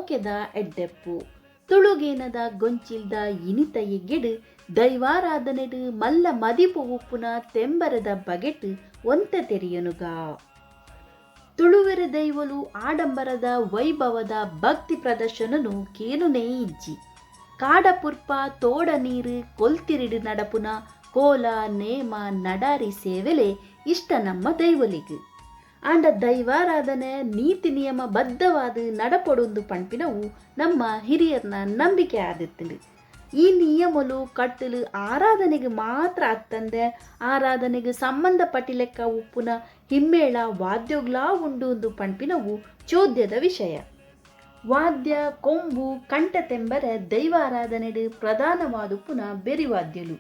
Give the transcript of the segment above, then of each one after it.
ಮೋಕೆದ ಎಡ್ಡೆಪ್ಪು ತುಳುಗೇನದ ಗೊಂಚಿಲ್ದ ಇನಿತ ಎಗ್ಗೆಡು ದೈವಾರಾಧನೆಡು ಮಲ್ಲ ಮದಿಪು ಉಪ್ಪುನ ತೆಂಬರದ ಬಗೆಟ್ ಒಂತೆ ತೆರೆಯನುಗ ತುಳುವೆರೆ ದೈವಲು ಆಡಂಬರದ ವೈಭವದ ಭಕ್ತಿ ಪ್ರದರ್ಶನನು ಕೇನುನೇ ಇಜ್ಜಿ ಕಾಡಪುರ್ಪ ತೋಡ ನೀರು ಕೊಲ್ತಿರಿಡು ನಡಪುನ ಕೋಲ ನೇಮ ನಡಾರಿ ಸೇವೆಲೆ ಇಷ್ಟ ನಮ್ಮ ದೈವಲಿಗು ಆಂಡ ದೈವಾರಾಧನೆ ನೀತಿ ನಿಯಮ ಬದ್ಧವಾದ ನಡಪೊಡೊಂದು ಪಂಪಿನವು ನಮ್ಮ ಹಿರಿಯರ್ನ ನಂಬಿಕೆ ಆದಿತ್ತಂಡು ಈ ನಿಯಮಲು ಕಟ್ಟಲು ಆರಾಧನೆಗೆ ಮಾತ್ರ ಅತ್ತಂದೆ ಆರಾಧನೆಗೆ ಸಂಬಂಧಪಟ್ಟ ಲೆಕ್ಕ ಉಪ್ಪುನ ಹಿಮ್ಮೇಳ ವಾದ್ಯೋಗ್ಲಾ ಉಂಡು ಪಂಪಿನವು ಚೋದ್ಯದ ವಿಷಯ ವಾದ್ಯ ಕೊಂಬು ಕಂಠತೆಂಬರೆ ದೈವಾರಾಧನೆಡು ಪ್ರಧಾನವಾದ ಉಪ್ಪುನ ಬೆರಿವಾದ್ಯಲು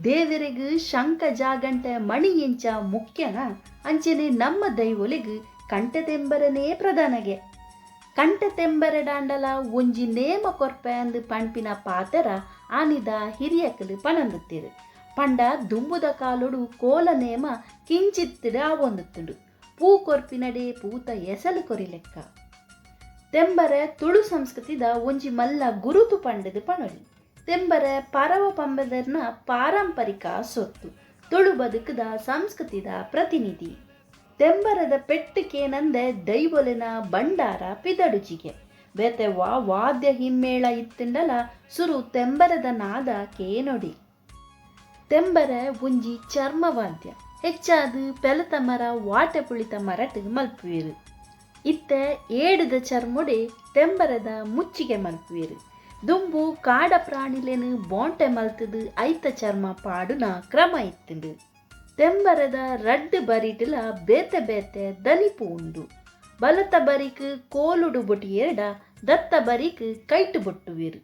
ದೇವರಿಗೂ ಶಂಖ ಜಾಗಂಟೆ ಮಣಿ ಎಂಚ ಮುಖ್ಯನ ಅಂಚನೆ ನಮ್ಮ ದೈವಲಿಗೂ ಕಂಠತೆಂಬರನೇ ಪ್ರಧಾನಗೆ ಕಂಠತೆಂಬರೆ ಡಾಂಡಲ ಒಂಜಿ ನೇಮ ಕೊರ್ಪೆ ಅಂದು ಪಂಪಿನ ಪಾತರ ಆನಿದ ಹಿರಿಯಕಲು ಪಣಂದುತ್ತಿರು ಪಂಡ ದುಂಬುದ ಕಾಲೊಡು ಕೋಲ ನೇಮ ಕಿಂಚಿತ್ತಿಡು ಆವೊಂದುತ್ತುಂಡು ಪೂ ಕೊರ್ಪಿನಡೆ ಪೂತ ಎಸಲು ಕೊರಿಲೆಕ್ಕ ತೆಂಬರೆ ತುಳು ಸಂಸ್ಕೃತಿದ ಒಂಜಿ ಮಲ್ಲ ಗುರುತು ಪಂಡದು ಪಣೊಲಿ ತೆಂಬರೆ ಪರವ ಪಂಬದರ್ನ ಪಾರಂಪರಿಕ ಸೊತ್ತು ತುಳು ಬದುಕದ ಸಂಸ್ಕೃತಿದ ಪ್ರತಿನಿಧಿ ತೆಂಬರದ ಪೆಟ್ಟಕೇನಂದೆ ದೈವಲಿನ ಭಂಡಾರ ಪಿದಡುಜಿಗೆ ಬೇತೆವ್ವ ವಾದ್ಯ ಹಿಮ್ಮೇಳ ಇತ್ತಿಂಡಲ ಸುರು ತೆಂಬರದ ನಾದ ಕೇನೊಡಿ ತೆಂಬರೆ ಒಂಜಿ ಚರ್ಮವಾದ್ಯ ಹೆಚ್ಚಾದು ಪೆಲತ ಮರ ವಾಟೆ ಪುಳಿತ ಮರಟ್ ಮಲ್ಪುವೆರು ಇತ್ತೆ ಏಡದ ಚರ್ಮೊಡೆ ತೆಂಬರದ ಮುಚ್ಚಿಗೆ ಮಲ್ಪುವೆರು ದುಂಬು ಕಾಡ ಪ್ರಾಣಿಲೆನು ಬೋಂಟೆ ಮಲ್ತದು ಐತ ಚರ್ಮ ಪಾಡುನ ಕ್ರಮ ಇತ್ತುಂಡು ತೆಂಬರದ ರಡ್ಡು ಬರಿಟಲ ಬೇತೆ ಬೇತೆ ದನಿಪು ಉಂಡು ಬಲತ ಬರಿಕ್ ಕೋಲುಡು ಬೊಟ್ಟು ಎರಡ ದತ್ತ ಬರಿಕ್ ಕೈಟು ಬೊಟ್ಟುವೆರು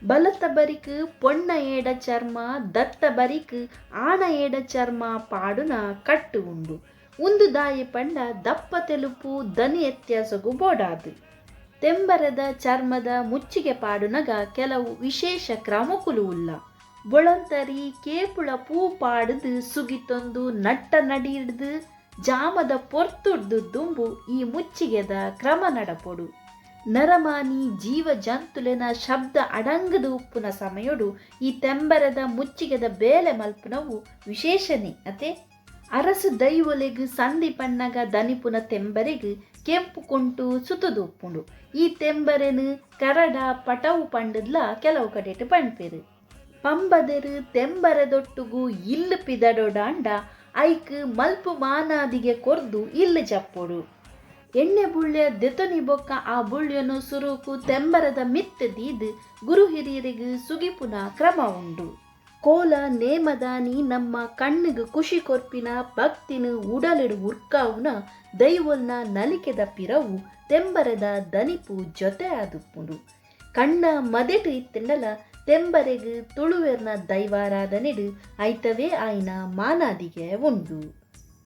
ಬಲತ ಬರಿಕ್ ಪೊಣ್ಣ ಏಡ ಚರ್ಮ ದತ್ತ ಬರಿಕ್ ಆಣ ಏಡ ಚರ್ಮ ಪಾಡುನ ಕಟ್ಟು ಉಂಡು ಒಂದು ದಾಯಿ ಪಂಡ ದಪ್ಪ ತೆಲುಪು ದನಿ ವ್ಯತ್ಯಾಸಗೂ ಬೋಡಾದು ತೆಂಬರದ ಚರ್ಮದ ಮುಚ್ಚಿಗೆ ಪಾಡುನಗ ಕೆಲವು ವಿಶೇಷ ಕ್ರಮಕುಲು ಉಲ್ಲ ಬೊಳಂತರಿ ಕೇಪುಳ ಪೂ ಪಾಡುದು ಸುಗಿತೊಂದು ನಟ್ಟ ನಡಿಡ್ದು ಜಾಮದ ಪೊರ್ತುಡ್ದು ದುಂಬು ಈ ಮುಚ್ಚಿಗೆದ ಕ್ರಮ ನಡಪೊಡು ನರಮಾನಿ ಜೀವ ಜಂತುಲೆನ ಶಬ್ದ ಅಡಂಗದ ಉಪ್ಪುನ ಸಮಯಡು ಈ ತೆಂಬರದ ಮುಚ್ಚಿಗೆದ ಬೇಲೆ ಮಲ್ಪುನವು ವಿಶೇಷನೇ ಅತೆ ಅರಸು ದೈವೊಲೆಗು ಸಂಧಿ ಪಣ್ಣಗ ದನಿಪುನ ತೆಂಬರೆಗು ಕೆಂಪು ಕುಂಟು ಸುತುದು ಉಪ್ಪುಂಡು ಈ ತೆಂಬರೆನು ಕರಡ ಪಟವು ಪಂಡದ್ಲ ಕೆಲವು ಕಡೆಟ್ ಪಣ್ಪೆರು ಪಂಬದೆರು ತೆಂಬರದೊಟ್ಟುಗು ಇಲ್ಲು ಪಿದಡೊಡಾಂಡ ಐಕ್ ಮಲ್ಪು ಮಾನಾದಿಗೆ ಕೊರ್ದು ಇಲ್ಲು ಜಪ್ಪೊಡು ಎಣ್ಣೆ ಬುಳ್ಳ್ಯ ದೆತೊನಿ ಬೊಕ್ಕ ಆ ಬುಳ್ಳ್ಯನು ಸುರುಕು ತೆಂಬರದ ಮಿತ್ತ ದೀದು ಗುರು ಹಿರಿಯರಿಗೂ ಸುಗಿಪುನ ಕ್ರಮ ಉಂಡು ಕೋಲ ನೇಮದಾನಿ ನಮ್ಮ ಕಣ್ಣಿಗೆ ಖುಷಿ ಕೊರ್ಪಿನ ಭಕ್ತಿನ ಉಡಲಿಡು ಉರ್ಕಾವುನ ದೈವಲ್ನ ನಲಿಕೆದ ಪಿರವು ತೆಂಬರದ ದನಿಪು ಜೊತೆ ಆದುಪ್ಪುಂಡು ಕಣ್ಣ ಮದೆಟು ಇತ್ತಿಂಡಲ ತೆಂಬರೆಗು ತುಳುವೆರ್ನ ದೈವಾರಾಧನೆಡು ಐತವೇ ಆಯ್ನ ಮಾನಾದಿಗೆ ಉಂಡು.